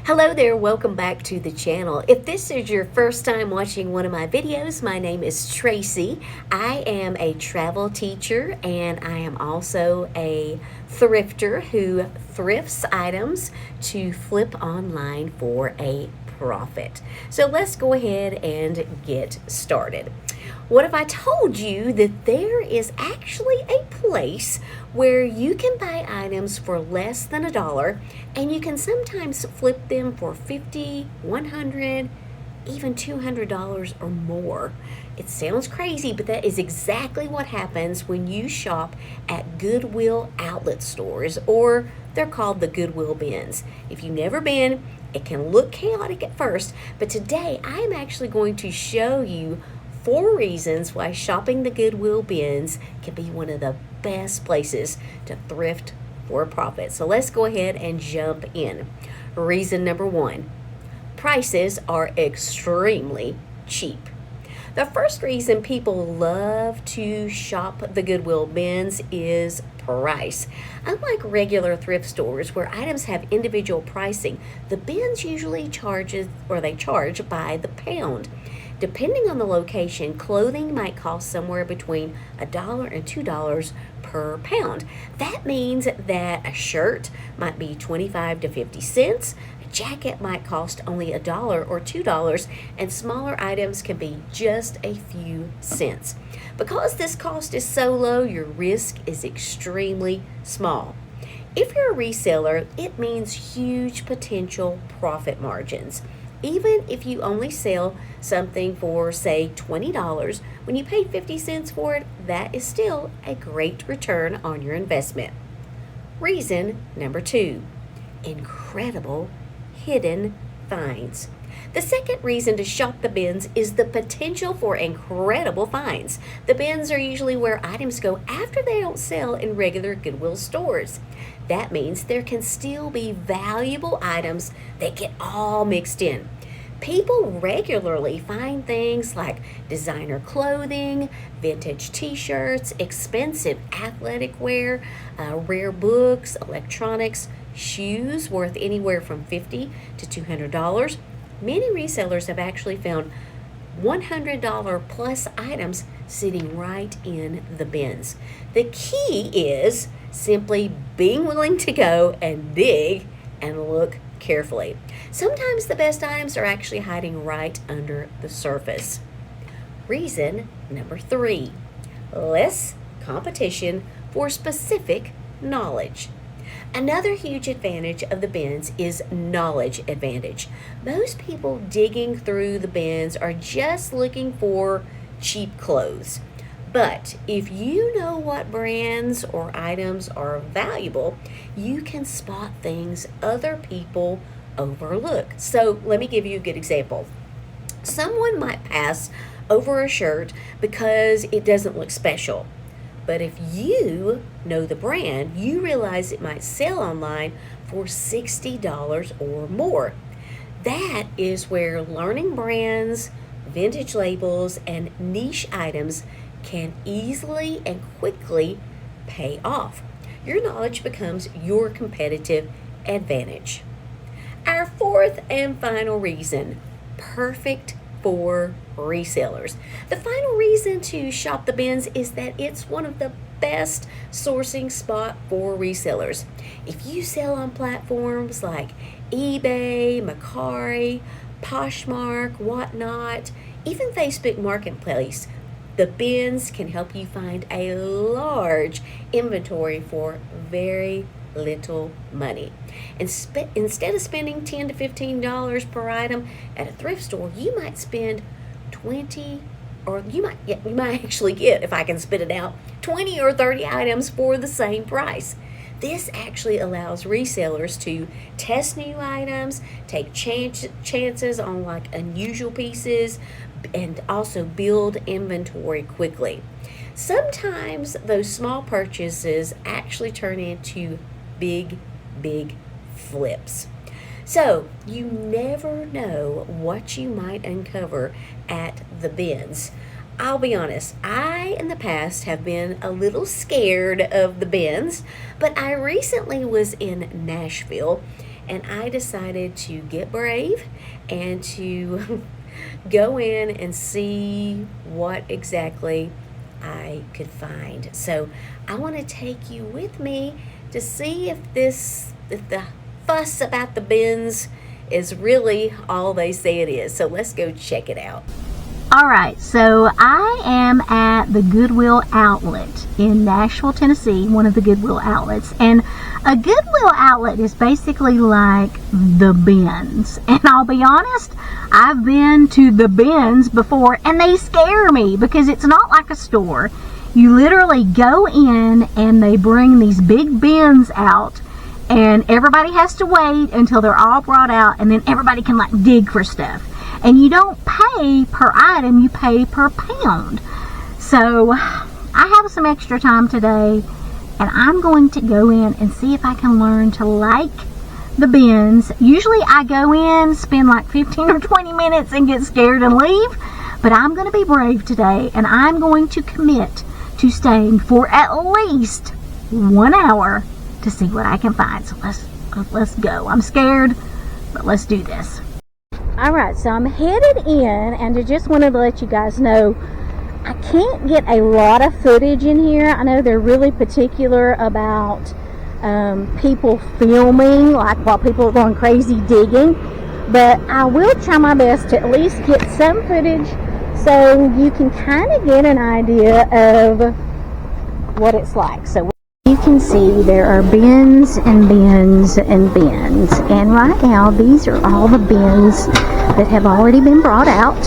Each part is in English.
Hello there, welcome back to the channel. If this is your first time watching one of my videos, my name is Tracy. I am a travel teacher and I am also a thrifter who thrifts items to flip online for a profit. So let's go ahead and get started. What if I told you that there is actually a place where you can buy items for less than $1 and you can sometimes flip them for $50, $100, even $200 or more? It sounds crazy, but that is exactly what happens when you shop at Goodwill Outlet stores, or they're called the Goodwill Bins. If you've never been, it can look chaotic at first, but today I'm actually going to show you 4 reasons why shopping the Goodwill Bins can be one of the best places to thrift for a profit. So let's go ahead and jump in. Reason number 1, prices are extremely cheap. The first reason people love to shop the Goodwill Bins is price. Unlike regular thrift stores where items have individual pricing, the bins usually charge by the pound. Depending on the location, clothing might cost somewhere between $1 and $2 per pound. That means that a shirt might be 25 to 50 cents, a jacket might cost only $1 or $2, and smaller items can be just a few cents. Because this cost is so low, your risk is extremely small. If you're a reseller, it means huge potential profit margins. Even if you only sell something for, say, $20, when you pay 50 cents for it, that is still a great return on your investment. Reason number 2, incredible hidden finds. The second reason to shop the bins is the potential for incredible finds. The bins are usually where items go after they don't sell in regular Goodwill stores. That means there can still be valuable items that get all mixed in. People regularly find things like designer clothing, vintage t-shirts, expensive athletic wear, rare books, electronics, shoes worth anywhere from $50 to $200. Many resellers have actually found $100 plus items sitting right in the bins. The key is simply being willing to go and dig and look carefully. Sometimes the best items are actually hiding right under the surface. Reason number 3, less competition for specific knowledge. Another huge advantage of the bins is knowledge advantage. Most people digging through the bins are just looking for cheap clothes. But if you know what brands or items are valuable, you can spot things other people overlook. So let me give you a good example. Someone might pass over a shirt because it doesn't look special. But if you know the brand, you realize it might sell online for $60 or more. That is where learning brands, vintage labels, and niche items can easily and quickly pay off. Your knowledge becomes your competitive advantage. Our 4th and final reason, perfect for resellers. The final reason to shop the bins is that it's one of the best sourcing spot for resellers. If you sell on platforms like eBay, Mercari, Poshmark, whatnot, even Facebook Marketplace, the bins can help you find a large inventory for very little money. And instead of spending $10 to $15 per item at a thrift store, you might spend 20, or you might actually get, if I can spit it out, 20 or 30 items for the same price. This actually allows resellers to test new items, take chances on like unusual pieces, and also build inventory quickly. Sometimes those small purchases actually turn into big flips. So you never know what you might uncover at the bins. I'll be honest, I in the past have been a little scared of the bins, but I recently was in Nashville and I decided to get brave and to go in and see what exactly I could find. So I want to take you with me to see if the fuss about the bins is really all they say it is. So let's go check it out. Alright, so I am at the Goodwill Outlet in Nashville, Tennessee, one of the Goodwill outlets. And a Goodwill outlet is basically like the bins. And I'll be honest, I've been to the bins before and they scare me because it's not like a store. You literally go in and they bring these big bins out and everybody has to wait until they're all brought out, and then everybody can like dig for stuff. And you don't pay per item, you pay per pound. So I have some extra time today and I'm going to go in and see if I can learn to like the bins. Usually I go in, spend like 15 or 20 minutes and get scared and leave. But I'm going to be brave today and I'm going to commit to staying for at least 1 hour to see what I can find. So let's go. I'm scared, but let's do this. Alright, so I'm headed in, and I just wanted to let you guys know I can't get a lot of footage in here. I know they're really particular about people filming, like while people are going crazy digging, but I will try my best to at least get some footage so you can kind of get an idea of what it's like. So you can see there are bins and bins and bins, and right now these are all the bins that have already been brought out.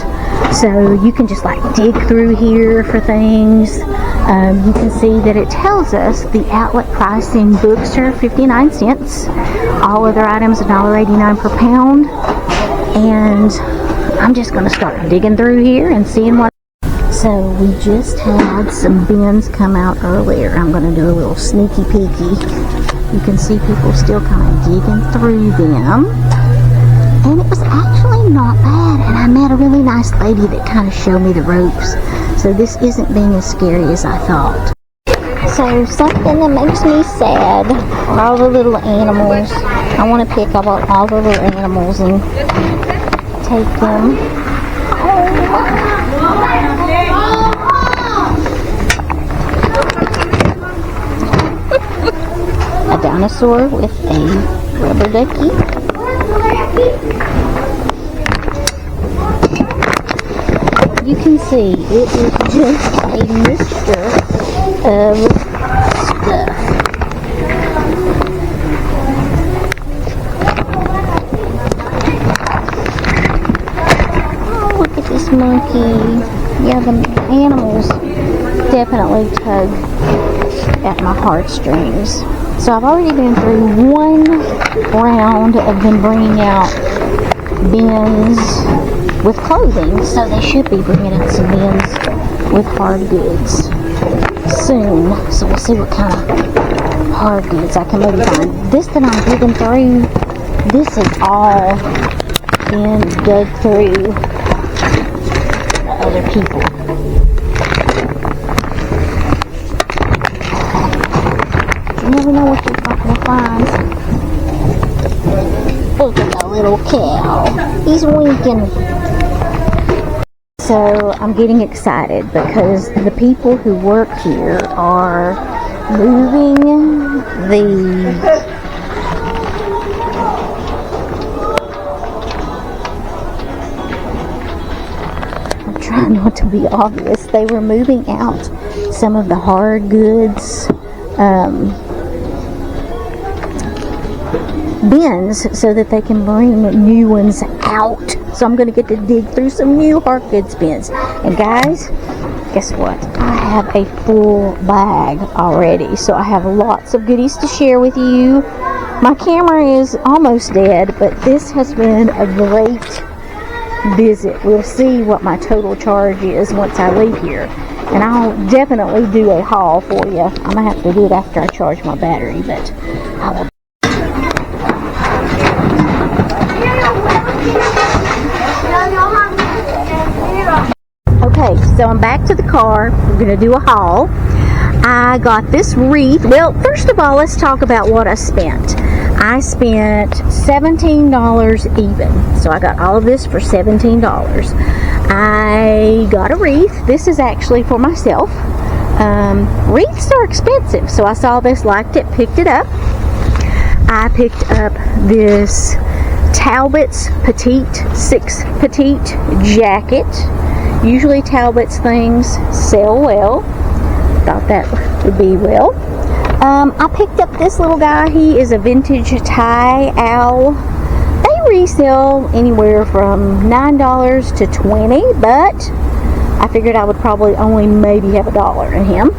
So you can just like dig through here for things. You can see that it tells us the outlet pricing. Books are 59 cents. All other items $1.89 per pound. And I'm just going to start digging through here and seeing what. So we just had some bins come out earlier. I'm going to do a little sneaky peeky. You can see people still kind of digging through them. And it was actually not bad. And I met a really nice lady that kind of showed me the ropes. So this isn't being as scary as I thought. So something that makes me sad are all the little animals. I want to pick up all the little animals and take them home. A dinosaur with a rubber ducky. You can see it is just a mixture of stuff. Oh, look at this monkey. Yeah, the animals definitely tug at my heartstrings. So I've already been through one round of them bringing out bins with clothing, so they should be bringing out some bins with hard goods soon. So we'll see what kind of hard goods I can maybe find. This that I'm digging through, this is all been dug through by other people. You never know what you're going to find. Look at that little cow. He's winking. So I'm getting excited because the people who work here are moving the I'm trying not to be obvious. They were moving out some of the hard goods bins so that they can bring new ones out. So I'm going to get to dig through some new hard goods bins. And guys, guess what? I have a full bag already. So I have lots of goodies to share with you. My camera is almost dead, but this has been a great visit. We'll see what my total charge is once I leave here. And I'll definitely do a haul for you. I'm going to have to do it after I charge my battery, but I will. Okay, so I'm back to the car. We're going to do a haul. I got this wreath. Well, first of all, let's talk about what I spent. I spent $17 even. So I got all of this for $17. I got a wreath. This is actually for myself. Wreaths are expensive, so I saw this, liked it, picked it up. I picked up this Talbot's Petite 6 Petite jacket. Usually Talbot's things sell well. Thought that would be well. I picked up this little guy. He is a vintage tie owl. They resell anywhere from $9 to $20, but I figured I would probably only maybe have $1 in him.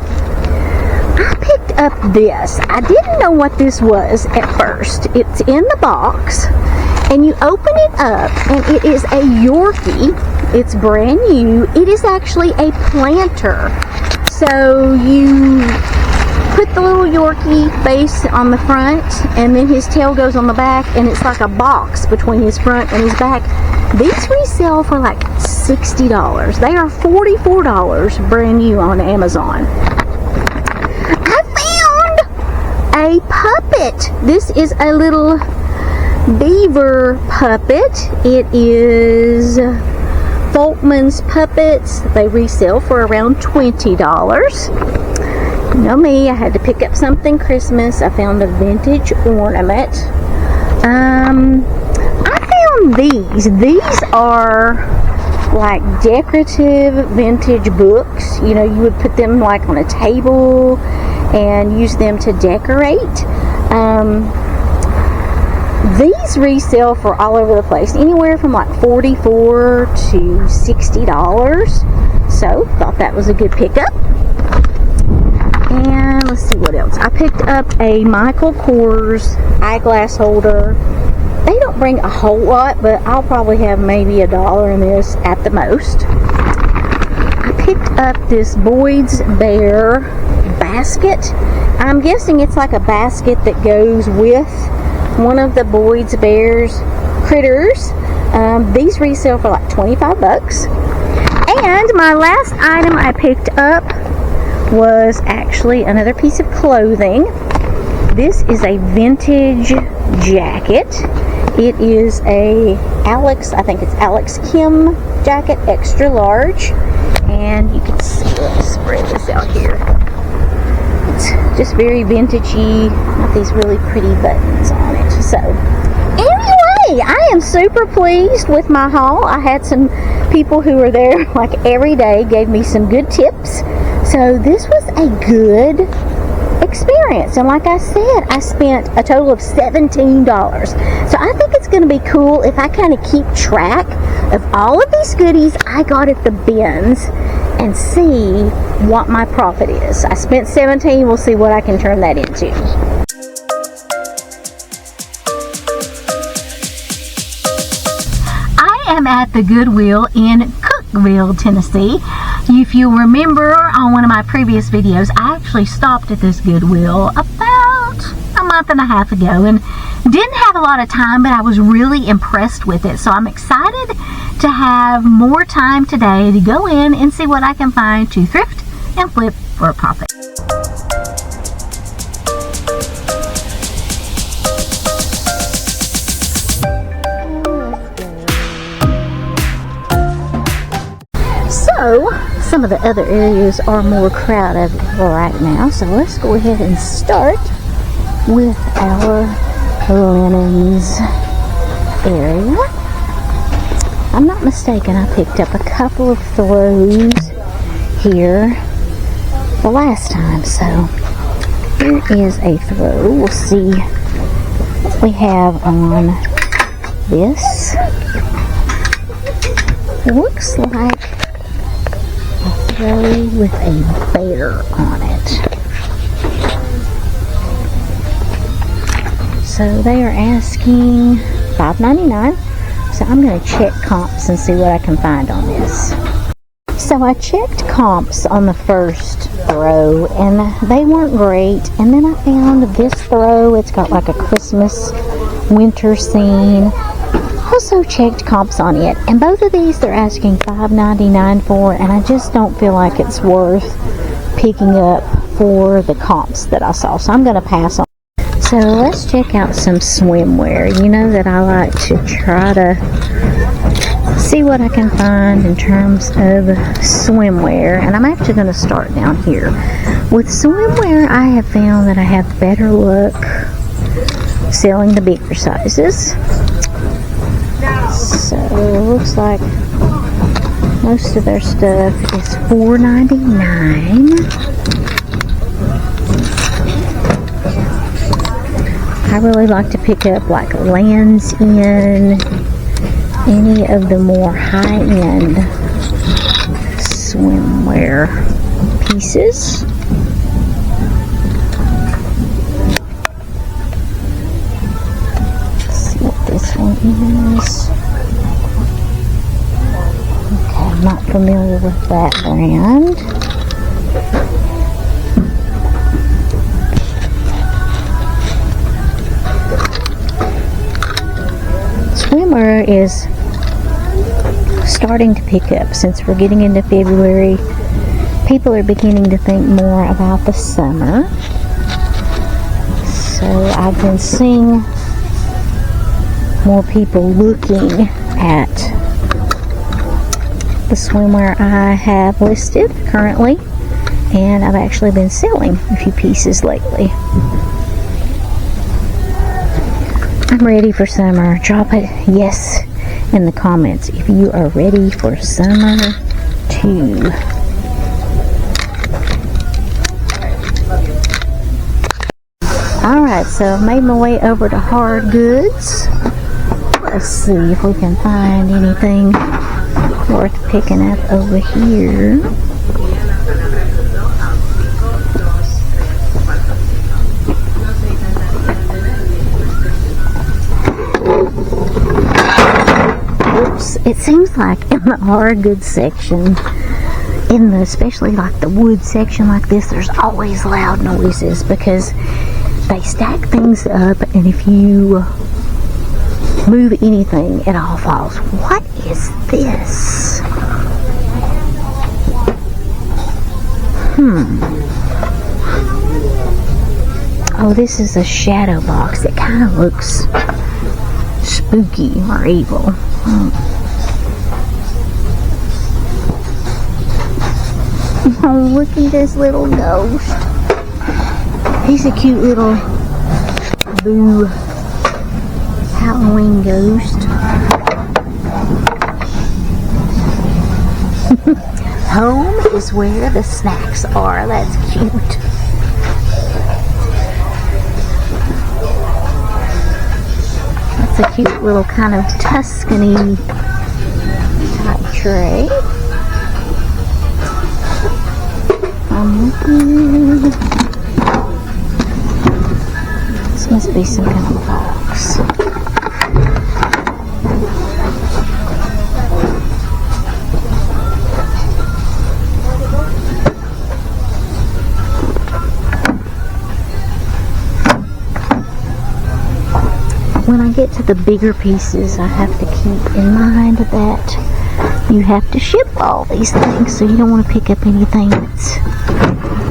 I picked up this. I didn't know what this was at first. It's in the box, and you open it up, and it is a Yorkie. It's brand new. It is actually a planter. So you put the little Yorkie face on the front, and then his tail goes on the back, and it's like a box between his front and his back. These resell for like $60. They are $44 brand new on Amazon. I found a puppet. This is a little beaver puppet. It is Folkman's Puppets. They resell for around $20. You know me, I had to pick up something Christmas. I found a vintage ornament. I found these. These are like decorative vintage books. You know, you would put them like on a table and use them to decorate. These resell for all over the place, anywhere from like $44 to $60. So, thought that was a good pickup. And let's see what else. I picked up a Michael Kors eyeglass holder. They don't bring a whole lot, but I'll probably have maybe $1 in this at the most. I picked up this Boyd's Bear basket. I'm guessing it's like a basket that goes with one of the Boyd's Bear's critters. These resell for like $25. And my last item I picked up was actually another piece of clothing. This is a vintage jacket. It is a I think it's Alex Kim jacket, extra large. And you can see, let's spread this out here. It's just very vintagey, got these really pretty buttons on it. So, anyway, I am super pleased with my haul. I had some people who were there like every day, gave me some good tips. So this was a good experience. And like I said, I spent a total of $17. So I think it's going to be cool if I kind of keep track of all of these goodies I got at the bins and see what my profit is. I spent $17. We'll see what I can turn that into. I am at the Goodwill in Cookeville, Tennessee. If you remember on one of my previous videos, I actually stopped at this Goodwill about a month and a half ago and didn't have a lot of time, but I was really impressed with it. So I'm excited to have more time today to go in and see what I can find to thrift and flip for a profit. So, some of the other areas are more crowded right now, so let's go ahead and start with our linens area. I'm not mistaken, I picked up a couple of throws here the last time, so here is a throw. We'll see what we have on this. It looks like with a bear on it. So they are asking $5.99. So I'm going to check comps and see what I can find on this. So I checked comps on the first throw and they weren't great. And then I found this throw. It's got like a Christmas winter scene. Also checked comps on it, and both of these they're asking $5.99 for, and I just don't feel like it's worth picking up for the comps that I saw, so I'm going to pass on. So let's check out some swimwear. You know that I like to try to see what I can find in terms of swimwear, and I'm actually going to start down here. With swimwear, I have found that I have better luck selling the bigger sizes. So it looks like most of their stuff is $4.99. I really like to pick up like Lands' End, any of the more high-end swimwear pieces. Let's see what this one is. Okay, I'm not familiar with that brand. Swimwear is starting to pick up since we're getting into February. People are beginning to think more about the summer. So I've been seeing more people looking at the swimwear I have listed currently, and I've actually been selling a few pieces lately. I'm ready for summer. Drop it yes in the comments if you are ready for summer too. Alright, so I've made my way over to hard goods. Let's see if we can find anything worth picking up over here. It seems like in the hard goods section, especially like the wood section like this, there's always loud noises because they stack things up, and if you move anything, it all falls. What is this? Oh, this is a shadow box. It kind of looks spooky or evil. Oh, look at this little ghost. He's a cute little boo Halloween ghost. Home is where the snacks are. That's cute. That's a cute little kind of Tuscany type tray. This must be some kind of box. When I get to the bigger pieces, I have to keep in mind that you have to ship all these things, so you don't want to pick up anything that's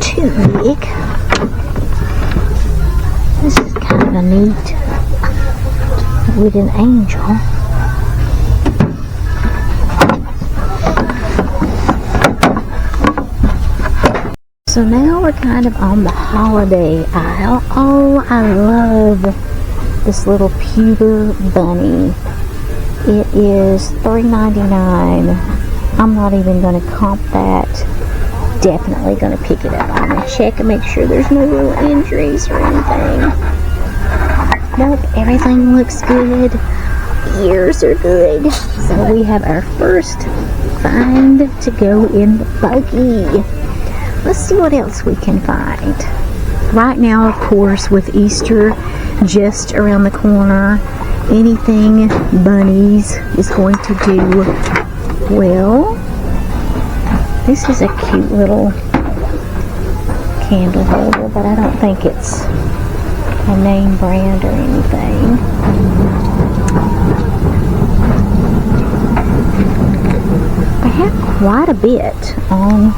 too big. This is kind of a neat wooden angel. So now we're kind of on the holiday aisle. Oh, I love this little pewter bunny. It is $3.99. I'm not even going to comp that. Definitely going to pick it up. I'm going to check and make sure there's no little injuries or anything. Nope, everything looks good. Ears are good. So we have our first find to go in the buggy. Let's see what else we can find. Right now, of course, with Easter just around the corner, anything bunnies is going to do well. This is a cute little candle holder, but I don't think it's a name brand or anything. I have quite a bit on